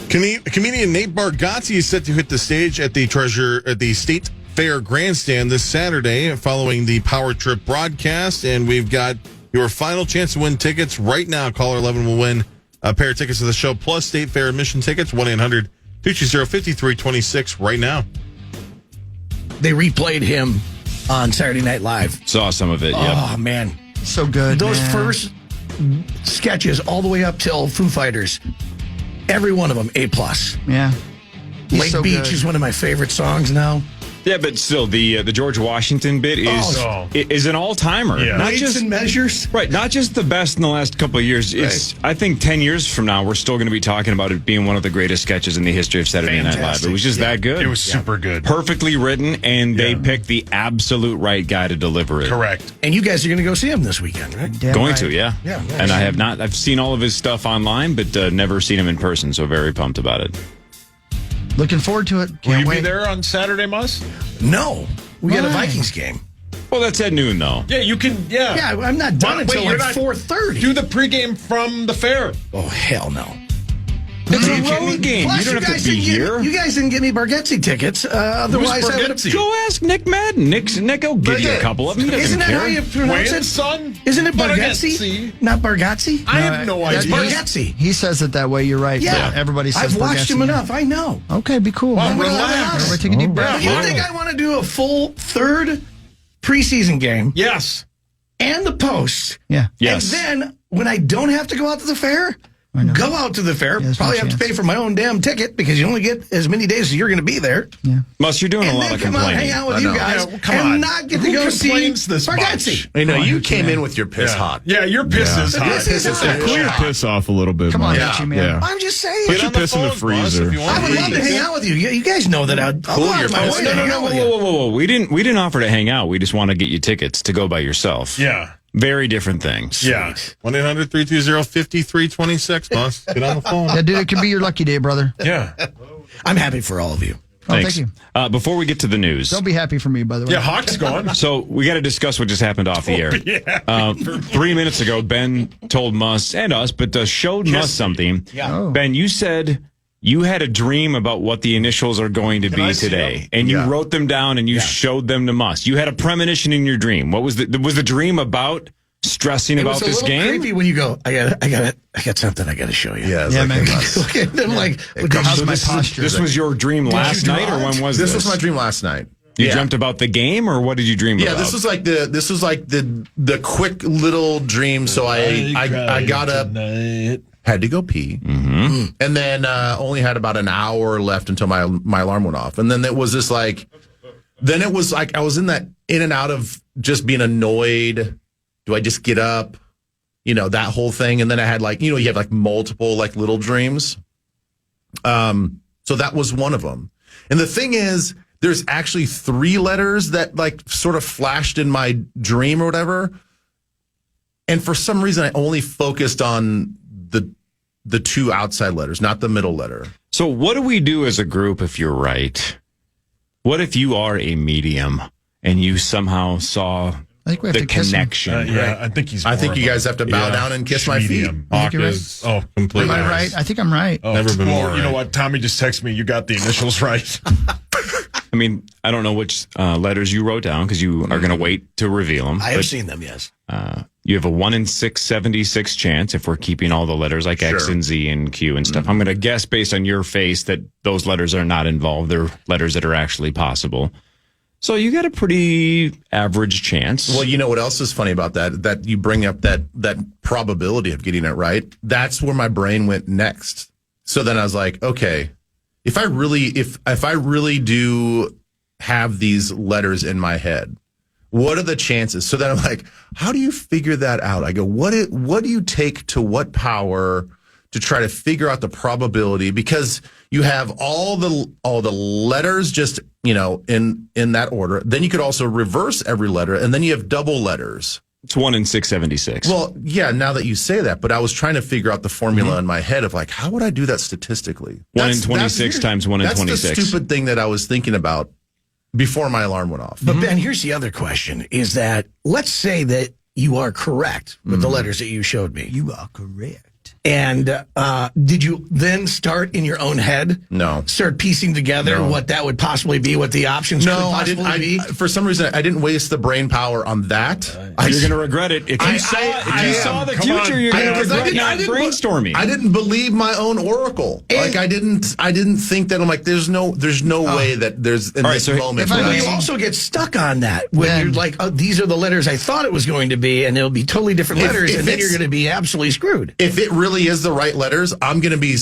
Comedian Nate Bargatze is set to hit the stage at the State Fair Grandstand this Saturday following the Power Trip broadcast, and we've got your final chance to win tickets right now. Caller 11 will win a pair of tickets to the show plus State Fair admission tickets. 1-800-220-5326 right now. They replayed him on Saturday Night Live. Saw some of it. Oh, man. So good. Those first sketches all the way up till Foo Fighters, every one of them A+. Yeah. Lake Beach is one of my favorite songs now. Yeah, but still, the George Washington bit is an all-timer. Yeah. Weights and measures. Right, not just the best in the last couple of years. It's I think 10 years from now, we're still going to be talking about it being one of the greatest sketches in the history of Saturday Night Live. It was just that good. It was super good. Perfectly written, and they picked the absolute right guy to deliver it. Correct. And you guys are going to go see him this weekend, right? Going to, yeah. And I have not. I've seen all of his stuff online, but never seen him in person, so very pumped about it. Looking forward to it. Will you be there on Saturday, Muss? No. We got a Vikings game. Well, that's at noon, though. Yeah, you can, Yeah, I'm not done until like 4:30. Do the pregame from the fair. Oh, hell no. It's a road game. Plus, you don't have to be here. You guys didn't get me Bargatze tickets. Otherwise, I would have. Go ask Nick Madden. Nick will give you a couple of them. Isn't that how you pronounce it? Son? Isn't it Bargatze? Not Bargatze? I have no idea. Bargatze. He says it that way. You're right. Yeah. Everybody says I've watched Bargatze. him enough. I know. Okay, be cool. Well, man. relax. Everybody take a deep breath. You think I want to do a full third preseason game Yes. and the post? Yeah. Yes. And then when I don't have to go out to the fair, go out to the fair. Yeah, probably no have to pay for my own damn ticket because you only get as many days as you're going to be there. Yeah. Muss, you're doing And a lot then of come out, complaining. hang out with you guys, and not get to Who go see complains this Bargatze. much? You came in with your piss hot. Yeah, your piss is hot. Piss is hot. Cool your piss off a little bit. Come on, Mike. Richie, man. I'm just saying. Put your piss in the freezer. I would love to hang out with you. You guys know that I'll go out of my way to hang out with you. Whoa. We didn't offer to hang out. We just want to get you tickets to go by yourself. Yeah. Very different things. Yeah. 1-800-320-5326, Muss. Get on the phone. Yeah, dude, it could be your lucky day, brother. Yeah. I'm happy for all of you. Thanks. Thank you. Before we get to the news. Don't be happy for me, by the way. Yeah, Hawk's gone. So we got to discuss what just happened off the air. 3 minutes ago, Ben told Muss and us, but showed Muss something. Yeah. Oh. Ben, you said you had a dream about what the initials are going to be today, and you wrote them down and you showed them to Muss. You had a premonition in your dream. What was the dream about? Stressing about this game? It was a little creepy when you go, I got something I got to show you. Yeah, man. Okay, then I'm like, How's my posture? This was your dream last night, or when was this? This was my dream last night. You dreamt about the game, or what did you dream about? Yeah, this was like the quick little dream. So I got up, had to go pee, and then only had about an hour left until my alarm went off. And then it was this like, I was in and out of just being annoyed. Do I just get up? That whole thing. And then I had you have multiple little dreams. So that was one of them. And the thing is, there's actually 3 letters that sort of flashed in my dream or whatever. And for some reason, I only focused on the 2 outside letters, not the middle letter. So what do we do as a group if you're right? What if you are a medium and you somehow saw I think we have the to kiss him. connection? I think he's. I think you guys have to bow down and kiss my feet. Hawk is completely Am I right? I think I'm right. Never been more You know right. what? Tommy just texted me. You got the initials right. I mean, I don't know which letters you wrote down because you are going to wait to reveal them. I have seen them, yes. You have a 1 in 676 chance if we're keeping all the letters like X and Z and Q and stuff. I'm going to guess based on your face that those letters are not involved. They're letters that are actually possible. So you got a pretty average chance. Well, you know what else is funny about that? That you bring up that probability of getting it right. That's where my brain went next. So then I was like, okay, if I really do have these letters in my head, what are the chances? So then I'm like, how do you figure that out? I go, what do you take to what power to try to figure out the probability? Because you have all the letters just, in that order. Then you could also reverse every letter, and then you have double letters. It's 1 in 676. Well, yeah, now that you say that, but I was trying to figure out the formula in my head of how would I do that statistically? 1 in 26 times 1 in 26. That's the stupid thing that I was thinking about before my alarm went off. But Ben, here's the other question: is that let's say that you are correct with the letters that you showed me. You are correct. And did you then start in your own head? No. Start piecing together what that would possibly be, what the options could No, I possibly be? didn't. For some reason, I didn't waste the brain power on that. You're going to regret it. If you saw the future, you're going to regret not brainstorming. I didn't believe my own oracle. Like I didn't think that. I'm like, there's no way that there's in this moment. But you also get stuck on that when you're like, oh, these are the letters I thought it was going to be, and it'll be totally different letters, and then you're going to be absolutely screwed. If it really is the right letters, I'm gonna be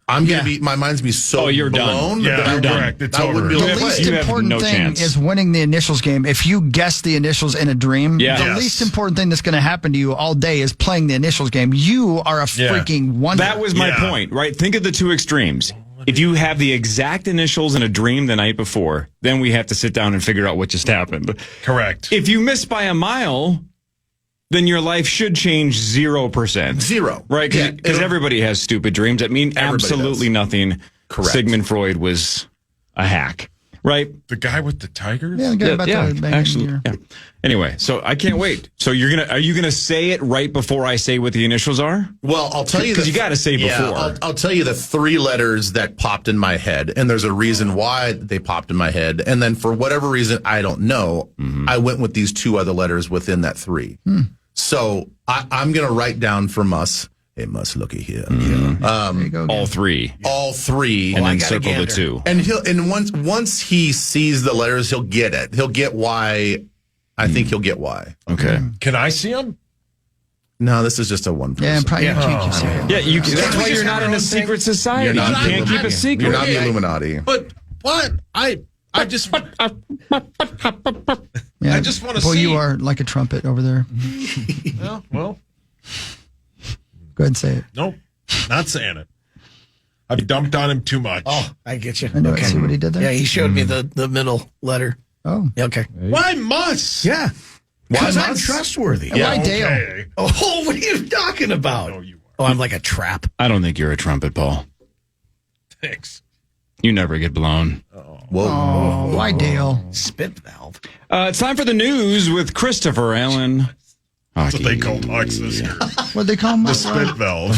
my mind's gonna be so you're blown. Yeah, that you're correct. It's I wouldn't over. be able The to play. least You have important no thing chance. is winning the initials game. If you guess the initials in a dream, Yeah. the Yes. least important thing that's going to happen to you all day is playing the initials game. You are a freaking wonder. That was my point, right? Think of the two extremes. If you have the exact initials in a dream the night before, then we have to sit down and figure out what just happened. Correct. If you miss by a mile, then your life should change 0%. Zero. Right? Because everybody has stupid dreams that mean absolutely nothing. Correct. Sigmund Freud was a hack, right? The guy with the tigers? Yeah, the guy about to bang actually. in your- Yeah. Anyway, so I can't wait. So are you gonna say it right before I say what the initials are? Well, I'll tell you because you got to say before. I'll tell you the three letters that popped in my head, and there's a reason why they popped in my head. And then for whatever reason I don't know, I went with these two other letters within that three. So I'm gonna write down for Muss. Hey, Muss, looky here. There you go. All three, All three, and I then got a circle the gander. two. and once he sees the letters, he'll get it. He'll get why. I think he'll get why. Okay. Can I see him? No, this is just a one person. Yeah, probably can't keep saying it. Yeah, that's why we you're just not have in our a own secret society. You're not You can't keep a secret. You're not the Illuminati. But what? I just Yeah. I just wanna Boy, see. you are like a trumpet over there. well, Go ahead and say it. nope, not saying it. I've dumped on him too much. Oh, I get you. I know. See what he did there? Yeah, he showed me the middle letter. Oh. Yeah, okay. Why Muss? Yeah. Because I'm Muss? trustworthy. Why Dale? Okay. Oh, what are you talking about? No, you Oh, I'm like a trap. I don't think you're a trumpet, Paul. Thanks. You never get blown. Whoa. Oh, why Dale? Spit valve. It's time for the news with Christopher Allen. That's what they call Hawks this year. What'd they call him? The spit valve.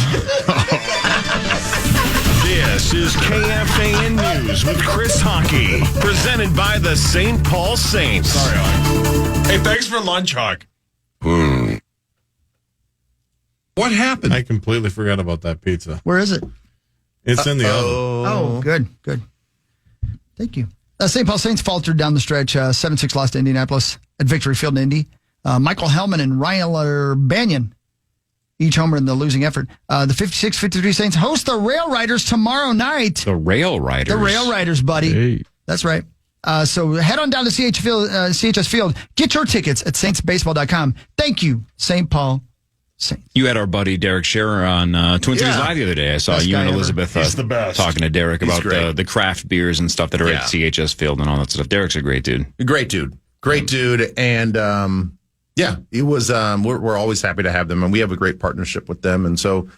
This is KFAN News with Chris Hockey, presented by the St. Paul Saints. Sorry, Hawk. Hey, thanks for lunch, Hawk. What happened? I completely forgot about that pizza. Where is it? It's in the oven. Oh, good. Thank you. St. Paul Saints faltered down the stretch. 7-6 lost to Indianapolis at Victory Field in Indy. Michael Hellman and Ryan Banyan each homer in the losing effort. The 56-53 Saints host the Rail Riders tomorrow night. The Rail Riders. The Rail Riders, buddy. Hey. That's right. So head on down to CHS Field. Get your tickets at saintsbaseball.com. Thank you, St. Paul Saints. You had our buddy Derek Scherer on Twin Cities Live the other day. I saw Best you guy and ever. Elizabeth He's the best. talking to Derek He's about great. the craft beers and stuff that are Yeah. at CHS Field and all that stuff. Derek's a great dude. Great dude. And yeah, it was. We're always happy to have them, and we have a great partnership with them. And so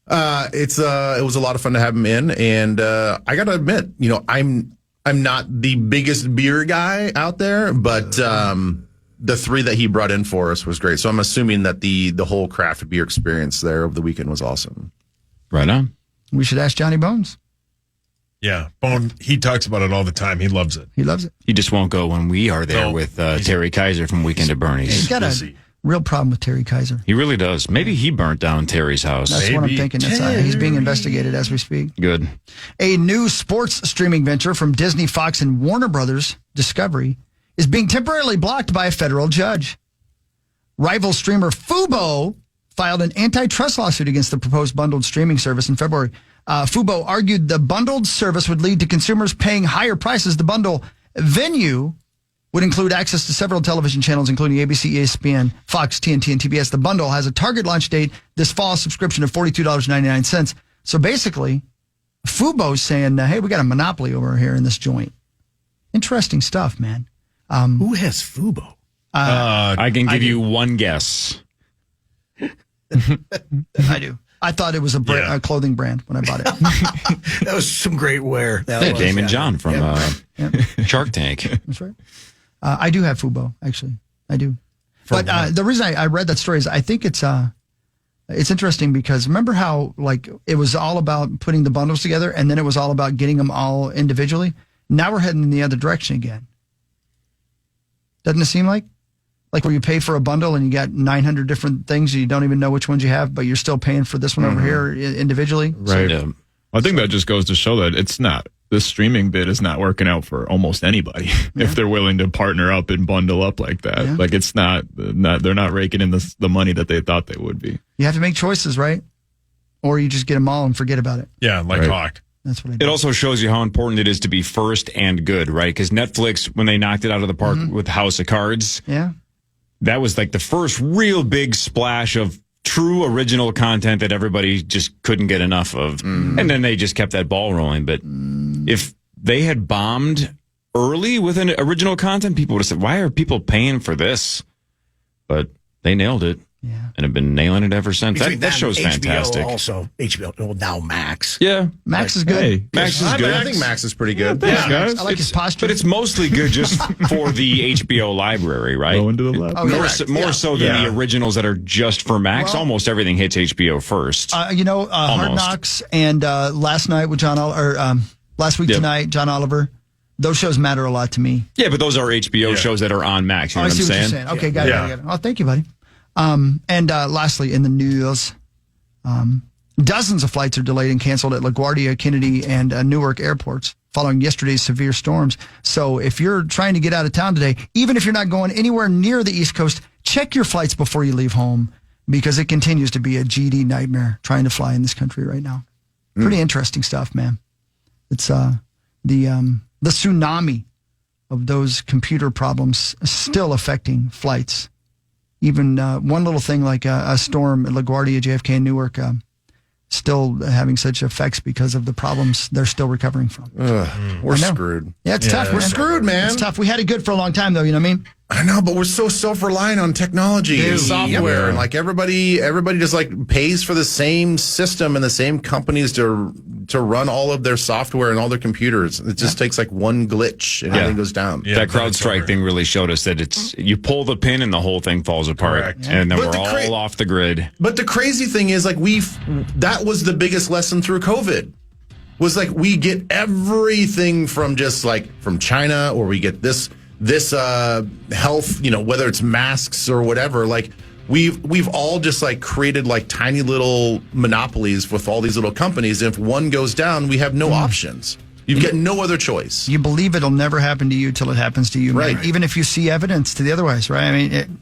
it was a lot of fun to have them in. And I got to admit, I'm not the biggest beer guy out there, but the three that he brought in for us was great. So I'm assuming that the whole craft beer experience there over the weekend was awesome. Right on. We should ask Johnny Bones. Yeah, Bone, he talks about it all the time. He loves it. He loves it. He just won't go when we are there No, with Terry Kaiser from Weekend at Bernie's. He's got a busy. real problem with Terry Kaiser. He really does. Maybe he burnt down Terry's house. That's what I'm Maybe. thinking. He's being investigated as we speak. Good. A new sports streaming venture from Disney, Fox, and Warner Brothers Discovery is being temporarily blocked by a federal judge. Rival streamer Fubo filed an antitrust lawsuit against the proposed bundled streaming service in February. Fubo argued the bundled service would lead to consumers paying higher prices. The bundle venue would include access to several television channels, including ABC, ESPN, Fox, TNT, and TBS. The bundle has a target launch date this fall, subscription of $42.99. So basically, Fubo's saying, hey, we got a monopoly over here in this joint. Interesting stuff, man. Who has Fubo? I can give you one guess. I do. I thought it was a clothing brand when I bought it. That was some great wear. That Yeah, was, Damon John from Shark Tank. That's right. I do have Fubo, actually. I do. But the reason I read that story is I think it's It's interesting because remember how like it was all about putting the bundles together and then it was all about getting them all individually? Now we're heading in the other direction again. Doesn't it seem like? Like where you pay for a bundle and you got 900 different things you don't even know which ones you have, but you're still paying for this one over here individually. Right. So, I think that just goes to show that this streaming bid is not working out for almost anybody if they're willing to partner up and bundle up like that. Yeah. Like it's not they're not raking in the money that they thought they would be. You have to make choices, right? Or you just get them all and forget about it. Yeah, like Right. Hawk. That's what I do. it also shows you how important it is to be first and good, right? Because Netflix, when they knocked it out of the park with House of Cards, Yeah. that was like the first real big splash of true original content that everybody just couldn't get enough of. And then they just kept that ball rolling. But if they had bombed early with an original content, people would have said, why are people paying for this? But they nailed it. Yeah. And have been nailing it ever since. Between That show's and HBO fantastic. Also, HBO, well, now Max. Yeah. Max is good. Hey, Max is good. I think Max is pretty good. thanks, guys. I like his posture. But it's mostly good just for the HBO library, right? Go into the left. Oh, More, yeah. more so than the originals that are just for Max. Well- Almost everything hits HBO first. Hard Knocks and last night with last week Yep. tonight, John Oliver. Those shows matter a lot to me. Yeah, but those are HBO shows that are on Max. You know I what see I'm what saying? you're saying. Okay, got Yeah. it. Oh, thank you, buddy. And lastly, in the news, dozens of flights are delayed and canceled at LaGuardia, Kennedy, and Newark airports following yesterday's severe storms. So if you're trying to get out of town today, even if you're not going anywhere near the East Coast, check your flights before you leave home because it continues to be a GD nightmare trying to fly in this country right now. Pretty interesting stuff, man. It's the tsunami of those computer problems still affecting flights. Even one little thing like a storm at LaGuardia, JFK, and Newark still having such effects because of the problems they're still recovering from. We're I know. screwed. Yeah, it's tough. We're screwed, man. It's tough. We had it good for a long time, though. You know what I mean? I know, but we're so self-reliant on technology and software, and like everybody just like pays for the same system and the same companies to run all of their software and all their computers. It just takes like one glitch and everything goes down. Yeah, that that's CrowdStrike over. thing really showed us that it's you pull the pin and the whole thing falls apart, Correct. and then But we're the all off the grid. But the crazy thing is, like, that was the biggest lesson through COVID. Was like we get everything from just like from China, or we get this health, whether it's masks or whatever. Like we've all just like created like tiny little monopolies with all these little companies. And if one goes down, we have no options. You get no other choice. You believe it'll never happen to you till it happens to you, man. Right. Even if you see evidence to the otherwise, right? I mean,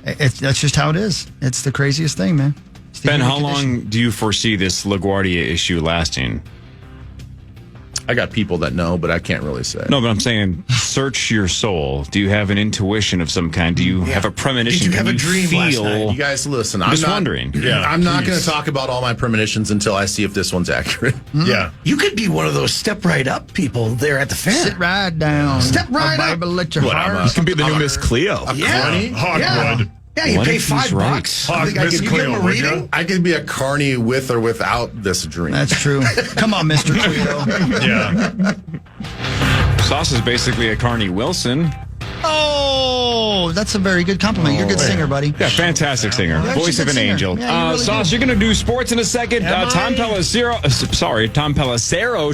that's just how it is. It's the craziest thing, man. It's the Ben, human how condition. long do you foresee this LaGuardia issue lasting? I got people that know, but I can't really say. No, but I'm saying, search your soul. Do you have an intuition of some kind? Do you have a premonition? Did you have Can a dream last feel? night? You guys listen. I'm just wondering. Yeah, I'm not please. going to talk about all my premonitions until I see if this one's accurate. Yeah. You could be one of those step right up people there at the fair. Sit right down. Step right A up. Bible, let your What, heart. I'm You can be the new Miss Cleo. Yeah. Hawkwood. Yeah, you What pay if he's $5. right? I think I Miss could give him Cleo, a would ya? reading. I could be a carny with or without this dream. That's true. Come on, Mr. Cleo. Yeah. Sauce is basically a Carney Wilson. Oh, that's a very good compliment. You're a good singer, buddy. Yeah, fantastic singer. Yeah, Voice she's a of good an singer. angel. Yeah, you really Sauce, do. you're going to do sports in a second. Tom Pelissero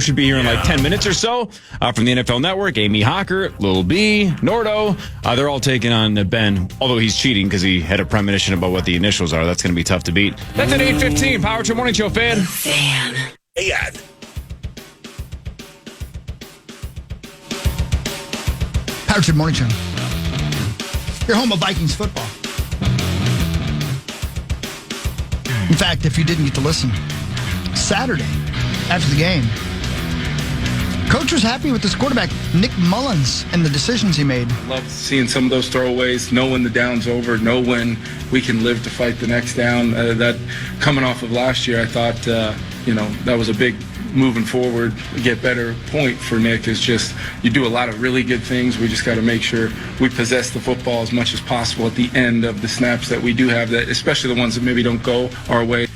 should be here in like 10 minutes or so. From the NFL Network, Amy Hocker, Lil B, Nordo. They're all taking on Ben, although he's cheating because he had a premonition about what the initials are. That's going to be tough to beat. That's at 8:15. Power to Morning Show, fan. Power to the Morning Show. Your home of Vikings football. In fact, if you didn't get to listen, Saturday, after the game, Coach was happy with his quarterback, Nick Mullins, and the decisions he made. Love seeing some of those throwaways, know when the down's over, know when we can live to fight the next down. That coming off of last year, I thought, that was a big moving forward, get better point for Nick is just you do a lot of really good things. We just got to make sure we possess the football as much as possible at the end of the snaps that we do have, that especially the ones that maybe don't go our way.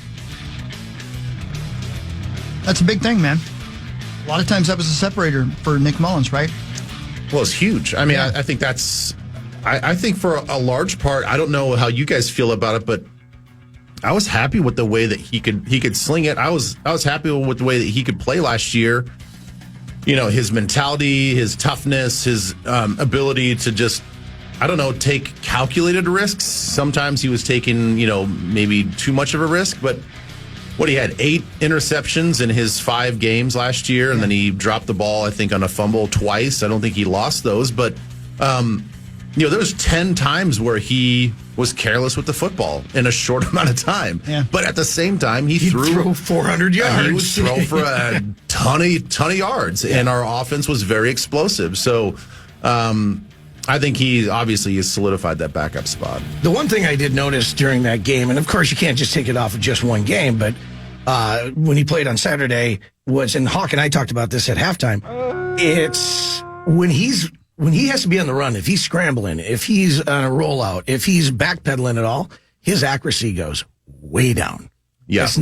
That's a big thing, man. A lot of times that was a separator for Nick Mullins, right? Well, it's huge. I mean, I think that's. I think for a large part, I don't know how you guys feel about it, but I was happy with the way that he could sling it. I was happy with the way that he could play last year. You know, his mentality, his toughness, his ability to just, I don't know, take calculated risks. Sometimes he was taking, maybe too much of a risk, but he had 8 interceptions in his 5 games last year, and then he dropped the ball, I think, on a fumble twice. I don't think he lost those, but, there was 10 times where he was careless with the football in a short amount of time. Yeah. But at the same time, he threw 400 yards. He would throw for a ton of yards, and our offense was very explosive. So I think he obviously has solidified that backup spot. The one thing I did notice during that game, and of course you can't just take it off of just one game, but when he played on Saturday, and Hawk and I talked about this at halftime, it's when he has to be on the run, if he's scrambling, if he's on a rollout, if he's backpedaling at all, his accuracy goes way down. Yeah. It's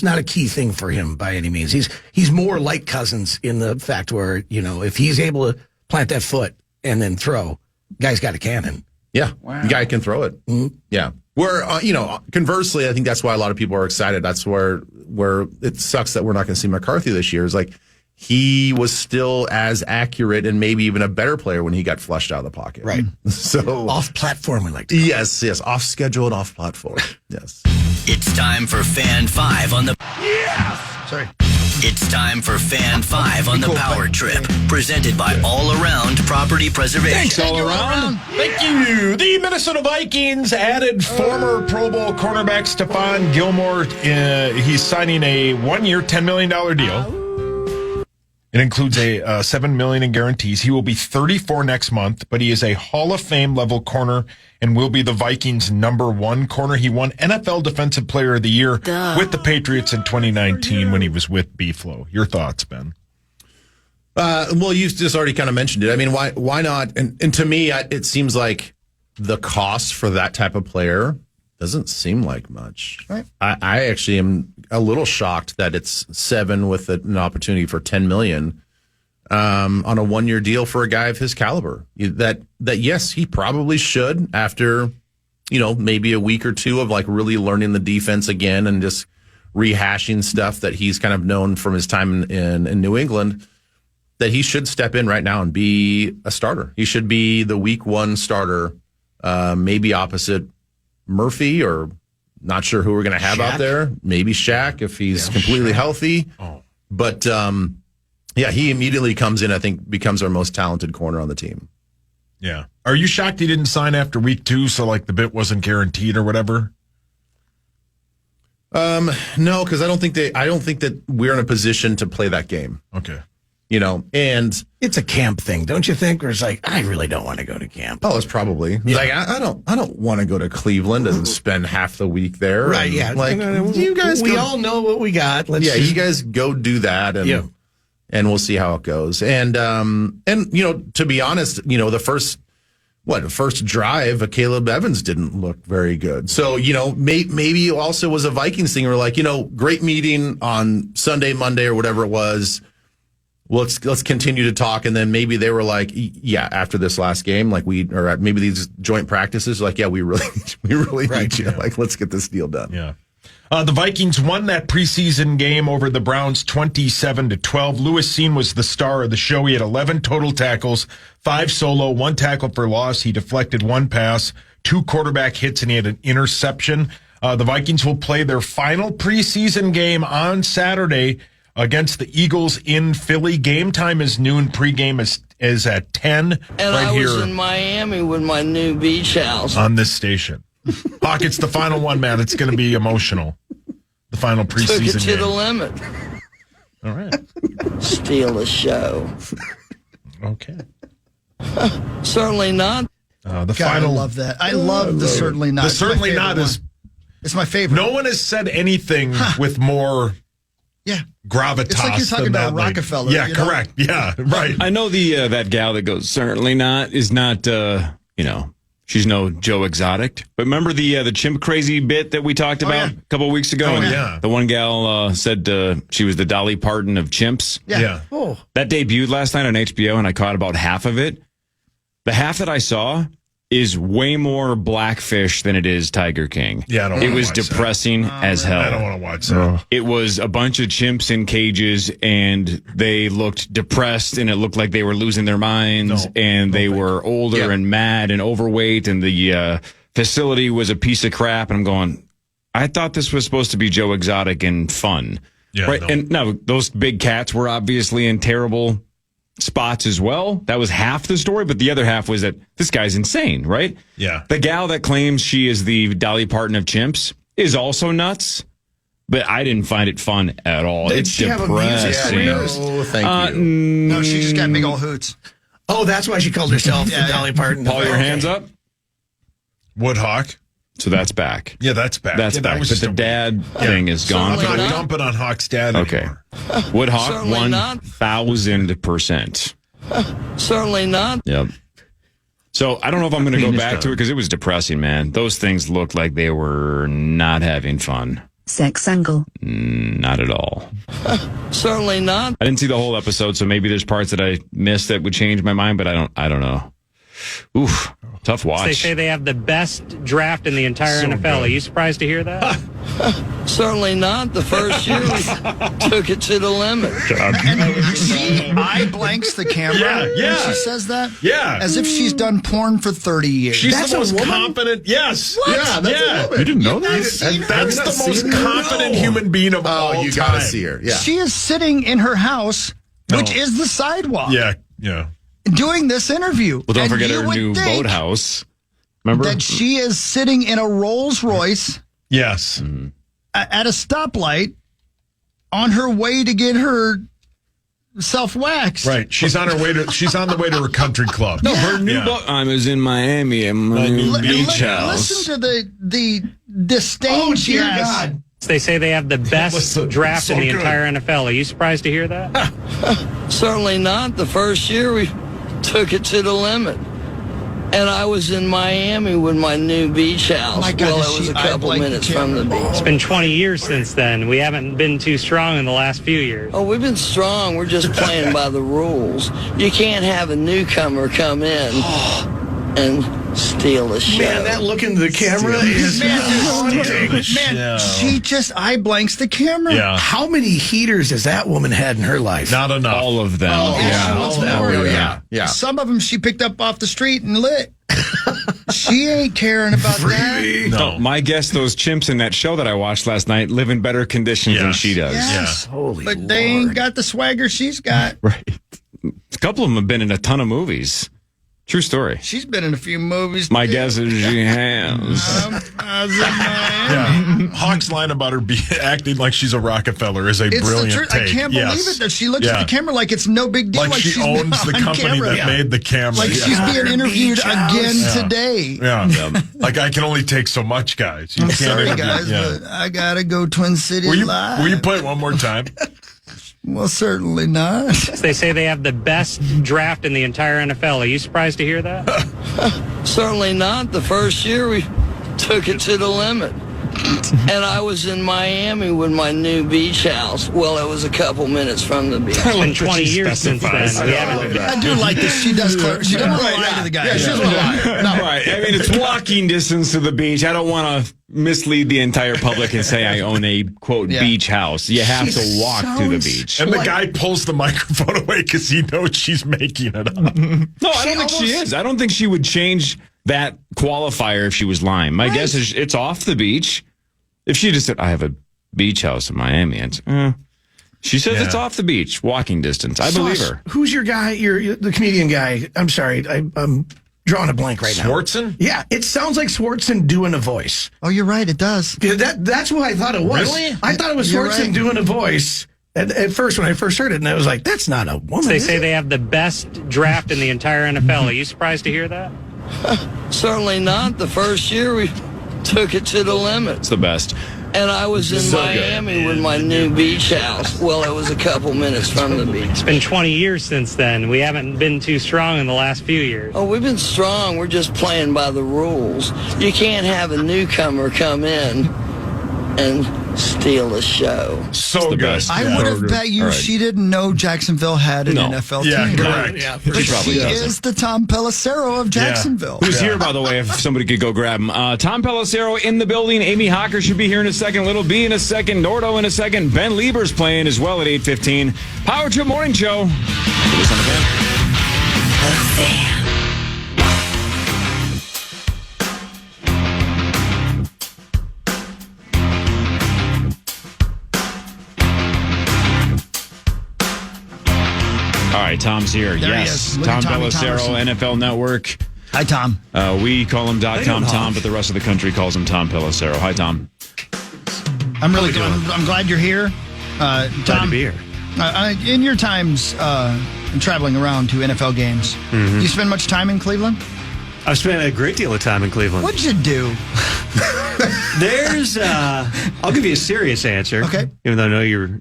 not a key thing for him by any means. He's more like Cousins in the fact where, if he's able to plant that foot and then throw, guy's got a cannon. Yeah. Wow. The guy can throw it. Mm-hmm. Yeah. Where, conversely, I think that's why a lot of people are excited. That's where it sucks that we're not going to see McCarthy this year. Is like, he was still as accurate and maybe even a better player when he got flushed out of the pocket. Right. So off platform, we like to call it. Yes, off schedule and off platform. Yes. It's time for Fan 5 on the. Yes! Sorry. It's time for Fan 5 on the Power Trip, presented by All Around Property Preservation. Thanks, All Around. Thank you. The Minnesota Vikings added former Pro Bowl cornerback Stephon Gilmore. He's signing a 1-year, $10 million deal. It includes a $7 million in guarantees. He will be 34 next month, but he is a Hall of Fame level corner and will be the Vikings' #1 corner. He won NFL Defensive Player of the Year with the Patriots in 2019 when he was with B-Flow. Your thoughts, Ben? Well, you just already kind of mentioned it. I mean, why not? And to me, it seems like the cost for that type of player doesn't seem like much. Right. I actually am a little shocked that it's 7 with an opportunity for $10 million on a 1-year deal for a guy of his caliber. That yes, he probably should after maybe a week or two of like really learning the defense again and just rehashing stuff that he's kind of known from his time in New England. That he should step in right now and be a starter. He should be the week 1 starter, maybe opposite Murphy, or not sure who we're going to have out there. Maybe Shaq if he's completely healthy. Oh. But he immediately comes in. I think becomes our most talented corner on the team. Yeah. Are you shocked he didn't sign after week 2? So like the bit wasn't guaranteed or whatever. No, because I don't think that we're in a position to play that game. Okay. And it's a camp thing, don't you think? Or it's like, I really don't want to go to camp. Oh, it's probably like I don't want to go to Cleveland and spend half the week there. Right? Yeah. Like you guys, all know what we got. You guys go do that, and we'll see how it goes. And to be honest, the first drive, Caleb Evans didn't look very good. So maybe it also was a Vikings thing. We're like, great meeting on Sunday, Monday, or whatever it was. Let's continue to talk, and then maybe they were like, yeah, after this last game, like maybe these joint practices, like, yeah, we really need you. Like, let's get this deal done. Yeah. The Vikings won that preseason game over the Browns 27-12. Lewis Cine was the star of the show. He had 11 total tackles, 5 solo, 1 tackle for loss. He deflected 1 pass, 2 quarterback hits, and he had an interception. The Vikings will play their final preseason game on Saturday against the Eagles in Philly. Game time is noon. Pregame is at 10. And I was in Miami with my new beach house. On this station. Hawk, it's the final one, man. It's going to be emotional. The final preseason game. Took it to the limit. All right. Steal the show. Okay. Certainly not. The final. I love that. I love the certainly not. The certainly not is. It's my favorite. No one has said anything with more. Yeah. Gravitas. It's like you're talking about that, Rockefeller. Yeah, correct. Yeah, right. I know that gal that goes certainly not is not she's no Joe Exotic. But remember the chimp crazy bit that we talked about a couple of weeks ago? Oh, yeah. The one gal said she was the Dolly Parton of chimps. Yeah. Oh. That debuted last night on HBO, and I caught about half of it. The half that I saw, is way more Blackfish than it is Tiger King. Yeah, I don't it wanna was watch that. depressing as hell. I don't want to watch that. It was a bunch of chimps in cages, and they looked depressed, and it looked like they were losing their minds, and they were older and mad and overweight, and the facility was a piece of crap. And I'm going, I thought this was supposed to be Joe Exotic and fun. Yeah, right? no. And no, those big cats were obviously in terrible spots as well. That was half the story, but the other half was that this guy's insane, right? Yeah. The gal that claims she is the Dolly Parton of chimps is also nuts, but I didn't find it fun at all. Did It's she have a music depressing. career? Oh, thank you. No, she just got big old hoots. Oh, that's why she called herself the Dolly Parton. Paul, your hands up. Woodhawk. So that's back. Yeah, that's back. That's yeah, back. That was But just the a- dad thing is gone. I'm Certainly not not. dumping on Hawk's dad Okay. anymore. Woodhawk Certainly not. 1,000%. Certainly not. Yep. So I don't know if I'm going to go back to it because it was depressing, man. Those things looked like they were not having fun. Sex angle. Not at all. Certainly not. I didn't see the whole episode, so maybe there's parts that I missed that would change my mind, but I don't know. Oof, tough watch. They say they have the best draft in the entire NFL. Are you surprised to hear that? Certainly not. The first year we took it to the limit. And she eye blanks the camera Yeah. when she says that. Yeah. As if she's done porn for 30 years. She's That's the a most woman? confident. Yes. Yeah, that's a woman. You didn't know that? That's the most confident human being of all Oh, you time. got to see her. Yeah. She is sitting in her house, which is the sidewalk, Yeah. doing this interview. Well, don't And forget you her would new think boathouse. Remember? that she is sitting in a Rolls Royce Yes. at a stoplight on her way to get her self waxed. Right. She's on her way to. She's on the way to her country club. No, her new Yeah. boat. I was in Miami at my new beach house. Listen to the disdain she dear has. God. They say they have the best Listen, draft so in the good. entire NFL. Are you surprised to hear that? Certainly not. The first year we took it to the limit. And I was in Miami with my new beach house. My God, well, does it was she a couple eye blank minutes the from the camera? beach. It's been 20 years since then. We haven't been too strong in the last few years. Oh, we've been strong. We're just playing by the rules. You can't have a newcomer come in and steal the show. Man, that look into the camera is Man, she just eye blanks the camera. Yeah. How many heaters has that woman had in her life? Not enough. All of them. Yeah. Some of them she picked up off the street and lit. She ain't caring about that. No, my guess, those chimps in that show that I watched last night live in better conditions than Yes. she does. Yes. Holy But they ain't got the swagger she's got. Right. A couple of them have been in a ton of movies. True story. She's been in a few movies. My too. guess is she has. I was in Miami. Yeah. Hawk's line about her acting like she's a Rockefeller is a It's the brilliant truth. take. I can't Yes. believe it that she looks at Yeah. the camera like it's no big deal. Like she she's owns the on company camera. that made the camera. Like she's being interviewed again today. Yeah. Like I can only take so much, guys. You I'm can't sorry, interview- guys, yeah. but I gotta go Twin Cities Will live. you play it one more time? Well, certainly not. They say they have the best draft in the entire NFL. Are you surprised to hear that? Certainly not. The first year we took it to the limit. And I was in Miami with my new beach house. Well, it was a couple minutes from the beach. It's been 20 years since then. We haven't. I do like this. She does. She doesn't lie to the guy. Yeah, she doesn't lie. No, right. I mean, it's walking distance to the beach. I don't want to mislead the entire public and say I own a, quote, beach house. You have to walk to the beach. And the guy pulls the microphone away because he knows she's making it up. No, I don't think she is. I don't think she would change that qualifier if she was lying. My guess is it's off the beach. If she just said, I have a beach house in Miami, and she says it's off the beach, walking distance. I believe her. Who's your guy? You're the comedian guy. I'm sorry. I'm drawing a blank right now. Swartzen? Yeah, it sounds like Swartzen doing a voice. Oh, you're right. It does. Yeah, that's what I thought it was. Really? I thought it was You're Swartzen right. doing a voice. At first, when I first heard it, and I was like, that's not a woman. They is say it? they have the best draft in the entire NFL. Are you surprised to hear that? Certainly not. The first year we took it to the limit. It's the best. And I was in Miami with my new beach house. Well, it was a couple minutes from the beach. It's been 20 years since then. We haven't been too strong in the last few years. Oh, we've been strong. We're just playing by the rules. You can't have a newcomer come in and steal the show. So good. best. I would have bet you she didn't know Jacksonville had an NFL team. Correct. Yeah, But probably she doesn't. is the Tom Pelissero of Jacksonville. Who's here, by the way, if somebody could go grab him. Tom Pelissero in the building. Amy Hocker should be here in a second. Little B in a second. Nordo in a second. Ben Leber's playing as well at 8:15. Power Trip Morning Show. Put this on the fan. The Fan. All right, Tom's here. There he Yes. is. Look Tom at Tommy Pelissero, Thomerson. NFL Network. Hi, Tom. We call him .com, but the rest of the country calls him Tom Pelissero. Hi, Tom. I'm really glad. I'm glad you're here. Tom, Glad to be here. In your times traveling around to NFL games, do you spend much time in Cleveland? I've spent a great deal of time in Cleveland. What'd you do? There's, I'll give you a serious answer. Okay. Even though I know you're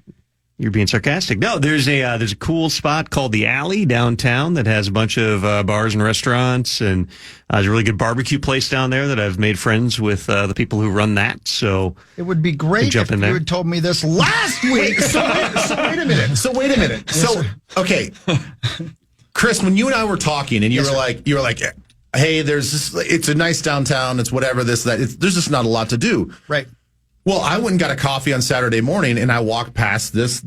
being sarcastic. No, there's a cool spot called the Alley downtown that has a bunch of bars and restaurants, and there's a really good barbecue place down there that I've made friends with the people who run that. So It would be great jump if in you there. had told me this last week. So wait a minute. So okay, Chris, when you and I were talking, and you were like, hey, there's this, it's a nice downtown, it's whatever, this, that, there's just not a lot to do. Right. Well, I went and got a coffee on Saturday morning, and I walked past this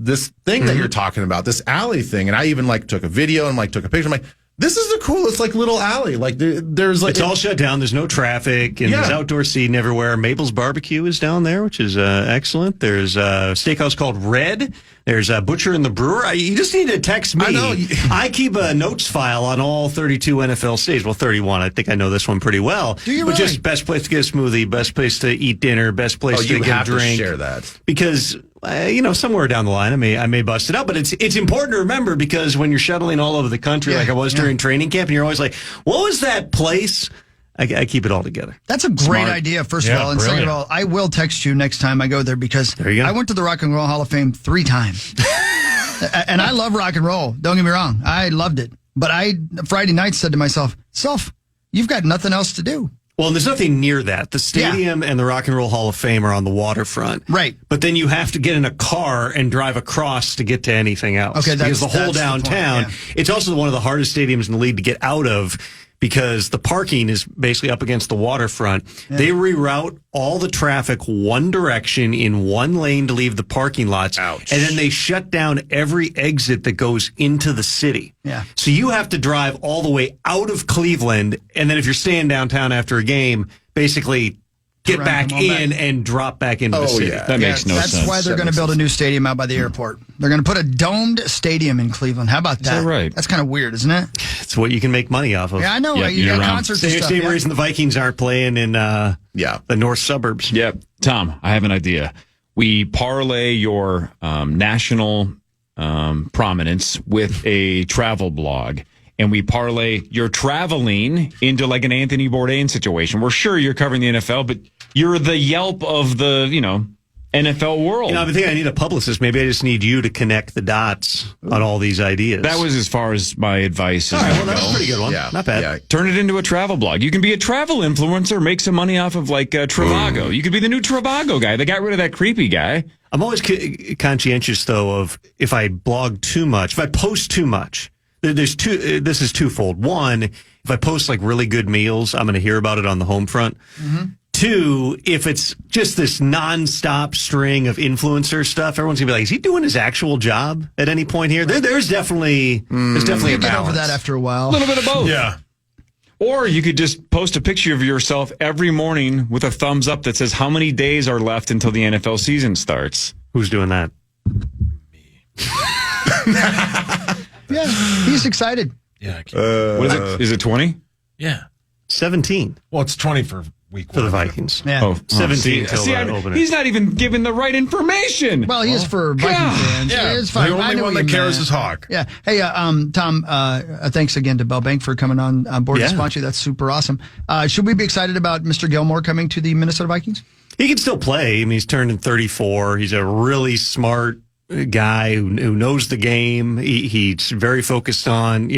thing that you're talking about, this alley thing, and I even took a video and took a picture. I'm like, this is the coolest little alley. There's it's all shut down. There's no traffic, and there's outdoor seating everywhere. Mabel's Barbecue is down there, which is excellent. There's a steakhouse called Red. There's a Butcher and the Brewer. You just need to text me. I know. I keep a notes file on all 32 NFL stadiums. Well, 31. I think I know this one pretty well. Do you But really? just best place to get a smoothie, best place to eat dinner, best place to you get a have to drink. share that. Because somewhere down the line, I may bust it out, but it's important to remember, because when you're shuttling all over the country, like I was during training camp, and you're always like, what was that place? I keep it all together. That's a great idea, first of all. And second of all, I will text you next time I go there, because There you go. I went to the Rock and Roll Hall of Fame 3 times. And I love rock and roll. Don't get me wrong. I loved it. But Friday night said to myself, you've got nothing else to do. Well, and there's nothing near that. The stadium and the Rock and Roll Hall of Fame are on the waterfront. Right. But then you have to get in a car and drive across to get to anything else. Okay, because the whole that's the point, downtown, it's also one of the hardest stadiums in the league to get out of, because the parking is basically up against the waterfront. Yeah. They reroute all the traffic one direction in one lane to leave the parking lots. Ouch. And then they shut down every exit that goes into the city. Yeah. So you have to drive all the way out of Cleveland, and then if you're staying downtown after a game, basically get back in and drop back into the city. Yeah. That makes no sense. That's why they're going to build a new stadium out by the airport. They're going to put a domed stadium in Cleveland. How about that? Is that right? That's kind of weird, isn't it? It's what you can make money off of. Yeah, I know. Yep, You got year-round. concerts and stuff. Same Yeah. reason the Vikings aren't playing in the north suburbs. Yep. Tom, I have an idea. We parlay your national prominence with a travel blog, and we parlay your traveling into an Anthony Bourdain situation. We're sure you're covering the NFL, but you're the Yelp of the, NFL world. I think I need a publicist. Maybe I just need you to connect the dots on all these ideas. That was as far as my advice is all right, going well, to that's a go. pretty good one. Yeah. Not bad. Yeah. Turn it into a travel blog. You can be a travel influencer, make some money off of Trivago. You could be the new Trivago guy. They got rid of that creepy guy. I'm always conscientious, though, of if I blog too much, if I post too much. This is twofold. One, if I post really good meals, I'm going to hear about it on the home front. Mm-hmm. 2, if it's just this nonstop string of influencer stuff, everyone's gonna be like, "Is he doing his actual job at any point here?" There's definitely a You balance. get over that after a while. A little bit of both. Yeah. Or you could just post a picture of yourself every morning with a thumbs up that says how many days are left until the NFL season starts. Who's doing that? Yeah, he's excited. Yeah. What is it? Is it 20? Yeah. 17 Well, it's 20 for week for the 1. Vikings. Yeah. 17 till the opener. He's not even giving the right information. Well, he is for Viking fans. Yeah. It's fine. The I only know one you that cares meant. is Hawk. Yeah. Hey, Tom, thanks again to Bell Bank for coming on board to sponsor you. That's super awesome. Should we be excited about Mr. Gilmore coming to the Minnesota Vikings? He can still play. I mean, he's turning 34. He's a really smart guy who knows the game. He's very focused on,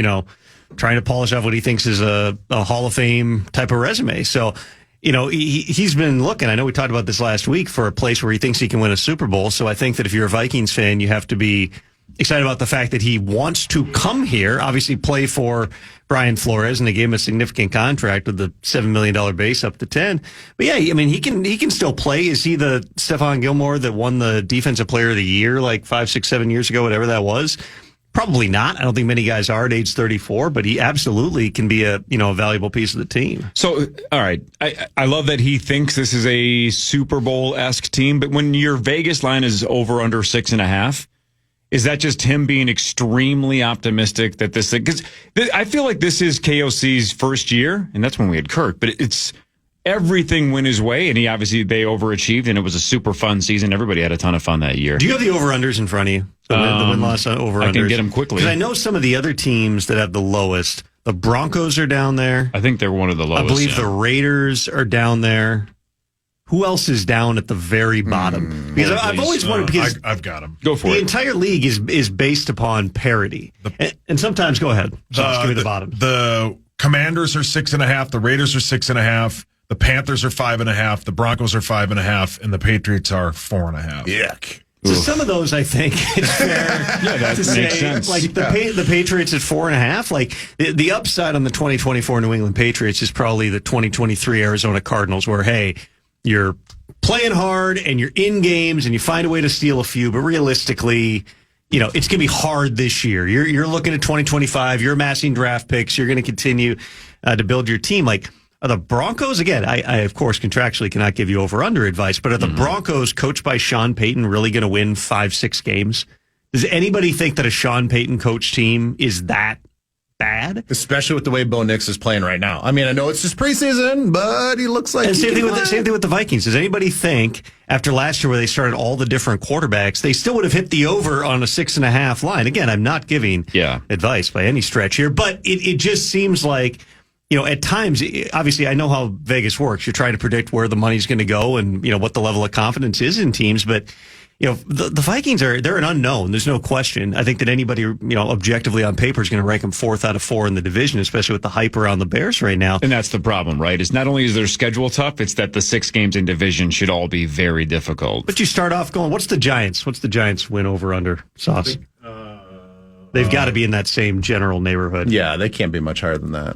trying to polish off what he thinks is a Hall of Fame type of resume. So he's been looking. I know we talked about this last week for a place where he thinks he can win a Super Bowl. So I think that if you're a Vikings fan, you have to be excited about the fact that he wants to come here, obviously play for Brian Flores, and they gave him a significant contract with the $7 million base up to 10. But yeah, I mean, he can still play. Is he the Stephon Gilmore that won the Defensive Player of the Year like 5, 6, 7 years ago, whatever that was? Probably not. I don't think many guys are at age 34, but he absolutely can be a valuable piece of the team. So, all right. I love that he thinks this is a Super Bowl-esque team, but when your Vegas line is over under 6.5, is that just him being extremely optimistic that this thing, because I feel like this is KOC's first year, and that's when we had Kirk, but it's everything went his way, and they overachieved, and it was a super fun season. Everybody had a ton of fun that year. Do you have the over-unders in front of you? The win-loss over-unders? I can get them quickly. Because I know some of the other teams that have the lowest. The Broncos are down there. I think they're one of the lowest. I believe the Raiders are down there. Who else is down at the very bottom? Because I've always wondered, because I've got them. Go for it. The entire league is based upon parity. And sometimes, go ahead. Give me the bottom. The Commanders are 6.5. The Raiders are 6.5. The Panthers are 5.5. The Broncos are 5.5. And the Patriots are 4.5. Yuck. So some of those, I think, it's fair that to makes say, sense. like the Patriots at 4.5. Like the upside on the 2024 New England Patriots is probably the 2023 Arizona Cardinals, where, hey, you're playing hard and you're in games and you find a way to steal a few, but realistically, it's going to be hard this year. You're looking at 2025. You're amassing draft picks. You're going to continue to build your team. Like, are the Broncos, again, I of course contractually cannot give you over-under advice, but are the Broncos, coached by Sean Payton, really going to win 5-6 games? Does anybody think that a Sean Payton coach team is that bad? Especially with the way Bo Nix is playing right now. I mean, I know it's just preseason, but he looks like... And same thing with the Vikings. Does anybody think, after last year where they started all the different quarterbacks, they still would have hit the over on a 6.5 line? Again, I'm not giving advice by any stretch here, but it just seems like... at times, obviously, I know how Vegas works. You're trying to predict where the money's going to go and, what the level of confidence is in teams. But, the Vikings they're an unknown. There's no question. I think that anybody, objectively on paper is going to rank them 4th out of 4 in the division, especially with the hype around the Bears right now. And that's the problem, right? It's not only is their schedule tough, it's that the 6 games in division should all be very difficult. But you start off going, what's the Giants? What's the Giants win over under, Sauce? They've got to be in that same general neighborhood. Yeah, they can't be much higher than that.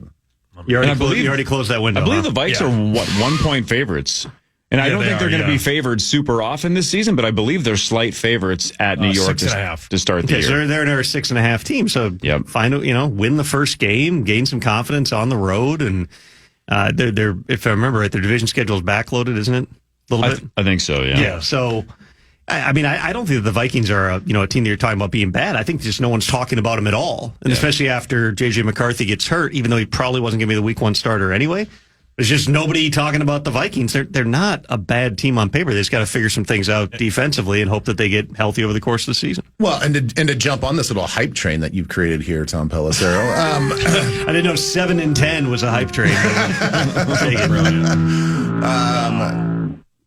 You already closed that window. I believe the Vikes are 1-point favorites. And I don't think they're going to be favored super often this season, but I believe they're slight favorites at New York to start the year. So they're a 6.5 team. So win the first game, gain some confidence on the road, and they're if I remember right, their division schedule is backloaded, isn't it? A little bit. I think so. Yeah. Yeah. So. I mean, I don't think that the Vikings are a team that you're talking about being bad. I think just no one's talking about them at all. And especially after J.J. McCarthy gets hurt, even though he probably wasn't going to be the week 1 starter anyway. There's just nobody talking about the Vikings. They're not a bad team on paper. They just got to figure some things out defensively and hope that they get healthy over the course of the season. Well, and to jump on this little hype train that you've created here, Tom Pelissero. I didn't know 7-10 was a hype train.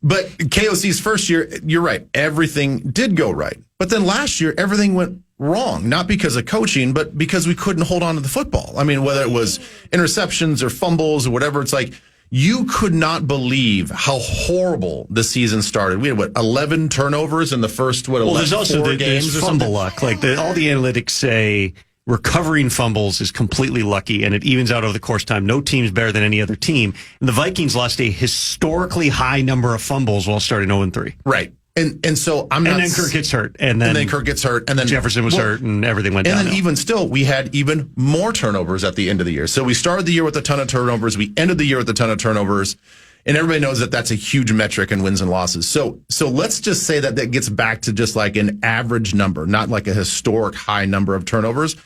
But KOC's first year, you're right, everything did go right. But then last year, everything went wrong, not because of coaching, but because we couldn't hold on to the football. I mean, whether it was interceptions or fumbles or whatever, it's like you could not believe how horrible the season started. We had, 11 turnovers in the first, 11, there's also 4 games or fumble something? luck. Like all the analytics say recovering fumbles is completely lucky, and it evens out over the course of time. No team's better than any other team. And the Vikings lost a historically high number of fumbles while starting 0-3. Right. And so I'm not. And then Kirk gets hurt. And then Kirk gets hurt. And then Jefferson was hurt, and everything went down. And then even still, we had even more turnovers at the end of the year. So we started the year with a ton of turnovers. We ended the year with a ton of turnovers. And everybody knows that that's a huge metric in wins and losses. So let's just say that gets back to just like an average number, not like a historic high number of turnovers.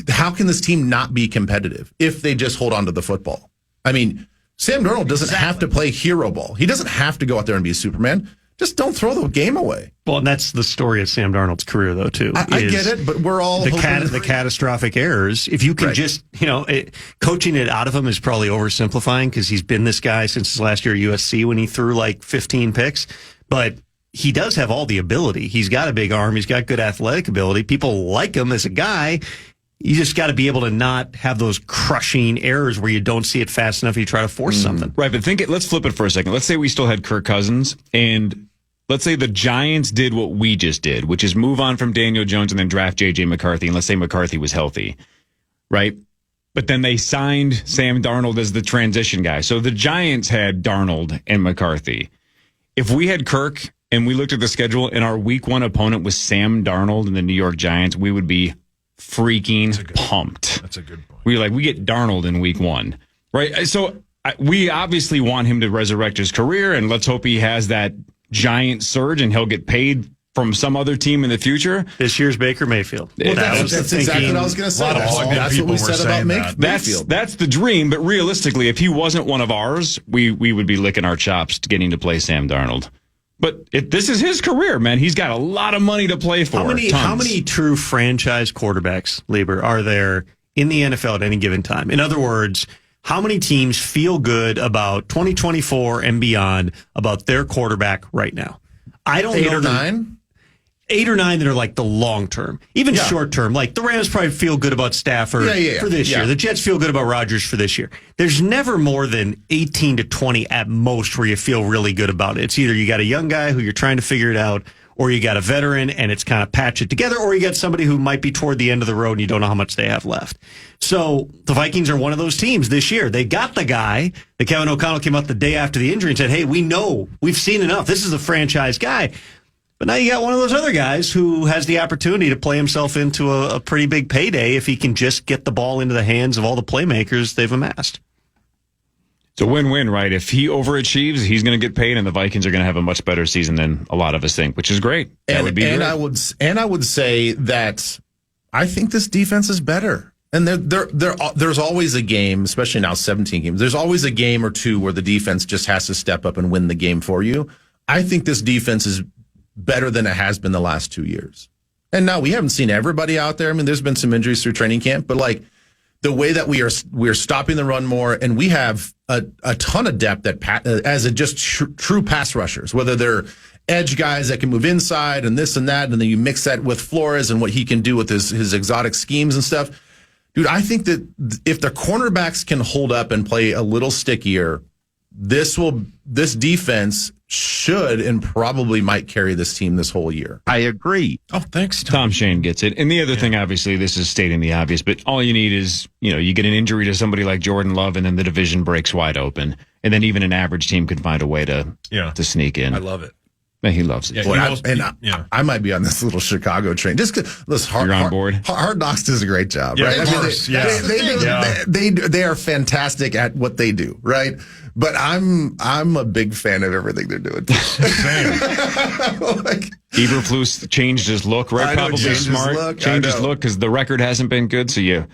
How can this team not be competitive if they just hold on to the football? I mean, Sam Darnold doesn't have to play hero ball. He doesn't have to go out there and be a Superman. Just don't throw the game away. Well, and that's the story of Sam Darnold's career, though, too. I get it, but we're all the catastrophic errors. If you can just, coaching it out of him is probably oversimplifying because he's been this guy since his last year at USC when he threw like 15 picks. But he does have all the ability. He's got a big arm. He's got good athletic ability. People like him as a guy. You just got to be able to not have those crushing errors where you don't see it fast enough. You try to force something. Right, but let's flip it for a second. Let's say we still had Kirk Cousins, and let's say the Giants did what we just did, which is move on from Daniel Jones and then draft J.J. McCarthy, and let's say McCarthy was healthy, right? But then they signed Sam Darnold as the transition guy. So the Giants had Darnold and McCarthy. If we had Kirk and we looked at the schedule and our week 1 opponent was Sam Darnold and the New York Giants, we would be freaking pumped. That's a good point. We get Darnold in week 1, right? So we obviously want him to resurrect his career, and let's hope he has that giant surge and he'll get paid from some other team in the future. This year's Baker Mayfield. Well, that's exactly what I was going to say. That's what we said about Mayfield. That's the dream, but realistically, if he wasn't one of ours, we would be licking our chops getting to play Sam Darnold. But this is his career, man. He's got a lot of money to play for. How many true franchise quarterbacks, Leber, are there in the NFL at any given time? In other words, how many teams feel good about 2024 and beyond about their quarterback right now? I don't know. 8 or 9? 8 or 9 that are like the long term, even short term. Like the Rams probably feel good about Stafford for this year. The Jets feel good about Rodgers for this year. There's never more than 18 to 20 at most where you feel really good about it. It's either you got a young guy who you're trying to figure it out, or you got a veteran and it's kind of patch it together, or you got somebody who might be toward the end of the road and you don't know how much they have left. So the Vikings are one of those teams this year. They got the guy that Kevin O'Connell came out the day after the injury and said, hey, we know, we've seen enough. This is a franchise guy. But now you got one of those other guys who has the opportunity to play himself into a pretty big payday if he can just get the ball into the hands of all the playmakers they've amassed. It's a win-win, right? If he overachieves, he's going to get paid, and the Vikings are going to have a much better season than a lot of us think, which is great. That would be great. I would say that I think this defense is better. And there's always a game, especially now 17 games. There's always a game or two where the defense just has to step up and win the game for you. I think this defense is better than it has been the last 2 years. And now we haven't seen everybody out there. I mean, there's been some injuries through training camp, but like the way that we're stopping the run more, and we have a ton of depth as a just true pass rushers, whether they're edge guys that can move inside and this and that, and then you mix that with Flores and what he can do with his exotic schemes and stuff. Dude, I think that if the cornerbacks can hold up and play a little stickier, this defense should and probably might carry this team this whole year. I agree. Oh, thanks, Tom Shane gets it. And the other thing, obviously, this is stating the obvious, but all you need is, you get an injury to somebody like Jordan Love, and then the division breaks wide open. And then even an average team can find a way to sneak in. I love it. Man, he loves it. I might be on this little Chicago train. Just because you're on board. Hard Knocks does a great job, right? They are fantastic at what they do, right? But I'm a big fan of everything they're doing. Eberflus changed his look, right? Probably smart. Changed his look because the record hasn't been good. So you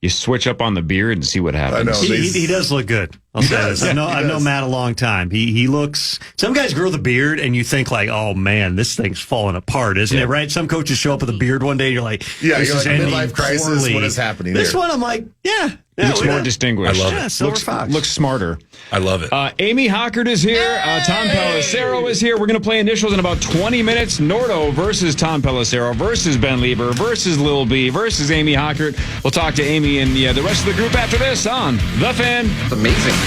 switch up on the beard and see what happens. He does look good. I'll say this. I've known Matt a long time. He looks. Some guys grow the beard and you think like, oh man, this thing's falling apart, isn't it? Right? Some coaches show up with a beard one day and you're like, this is ending midlife crisis. poorly. What is happening? This here? one, I'm like, looks more distinguished. I love it. Silver Fox Looks smarter. I love it. Amy Hockert is here. Tom Pelissero is here. We're going to play initials in about 20 minutes. Nordo versus Tom Pelissero versus Ben Leber versus Lil B versus Amy Hockert. We'll talk to Amy and the rest of the group after this on The Fan. It's amazing.